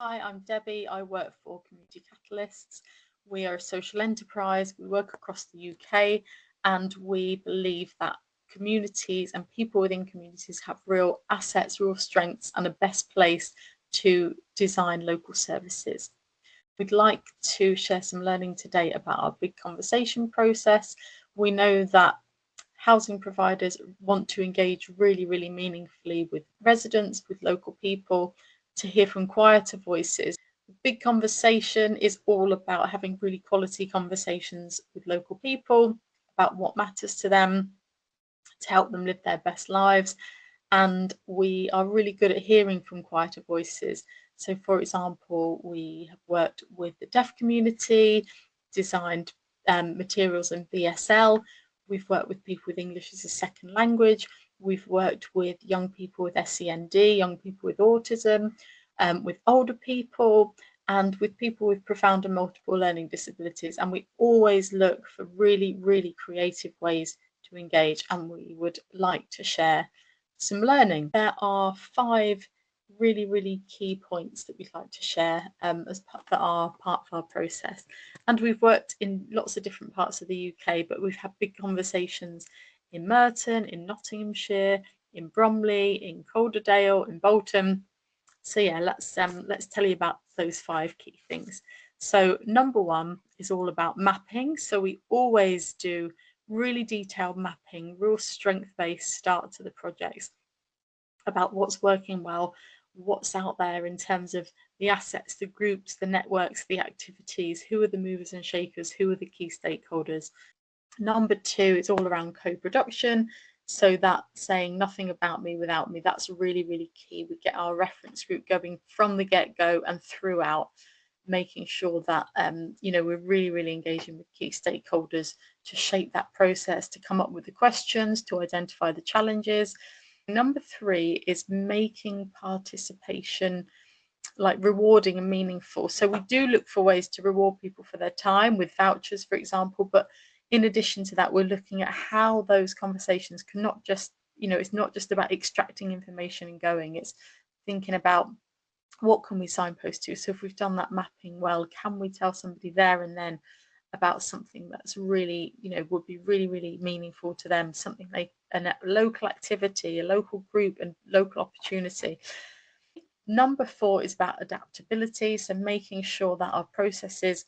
Hi, I'm Debbie. I work for Community Catalysts. We are a social enterprise. We work across the UK, and we believe that communities and people within communities have real assets, real strengths, and a best place to design local services. We'd like to share some learning today about our big conversation process. We know that housing providers want to engage really, really meaningfully with residents, with local people, to hear from quieter voices. Big conversation is all about having really quality conversations with local people about what matters to them, to help them live their best lives. And we are really good at hearing from quieter voices. So, for example, we have worked with the deaf community, designed materials in VSL. We've worked with people with English as a second language. We've worked with young people with SEND, young people with autism, with older people, and with people with profound and multiple learning disabilities. And we always look for really, really creative ways to engage, and we would like to share some learning. There are 5 really, really key points that we'd like to share as part that are part of our process. And we've worked in lots of different parts of the UK, but we've had big conversations in Merton, in Nottinghamshire, in Bromley, in Calderdale, in Bolton. So yeah, let's tell you about those 5 key things. So number 1 is all about mapping. So we always do really detailed mapping, real strength-based start to the projects about what's working well, what's out there in terms of the assets, the groups, the networks, the activities, who are the movers and shakers, who are the key stakeholders. Number 2 is all around co-production. So that saying nothing about me without me, that's really, really key. We get our reference group going from the get-go and throughout, making sure that we're really, really engaging with key stakeholders to shape that process, to come up with the questions, to identify the challenges. Number 3 is making participation like rewarding and meaningful. So we do look for ways to reward people for their time with vouchers, for example, but in addition to that, we're looking at how those conversations can not just, it's not just about extracting information and going, it's thinking about what can we signpost to. So if we've done that mapping well, can we tell somebody there and then about something that's really, would be really, really meaningful to them, something like a local activity, a local group and local opportunity. Number 4 is about adaptability. So making sure that our processes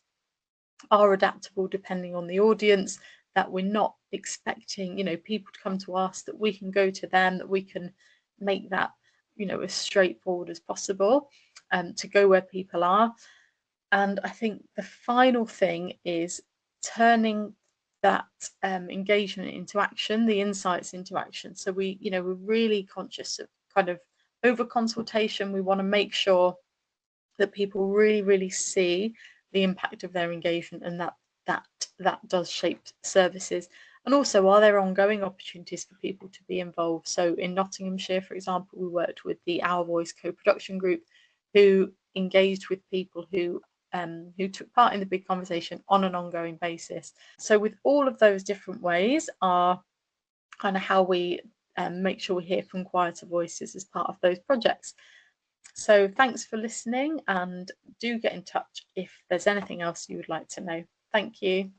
are adaptable depending on the audience, that we're not expecting, people to come to us, that we can go to them, that we can make that, as straightforward as possible, to go where people are. And I think the final thing is turning that engagement into action, the insights into action. So we're really conscious of kind of over consultation. We want to make sure that people really, really see the impact of their engagement, and that does shape services. And also, are there ongoing opportunities for people to be involved? So in Nottinghamshire, for example, we worked with the Our Voice co-production group, who engaged with people who took part in the big conversation on an ongoing basis. So with all of those different ways are kind of how we make sure we hear from quieter voices as part of those projects. So thanks for listening, and do get in touch if there's anything else you would like to know. Thank you.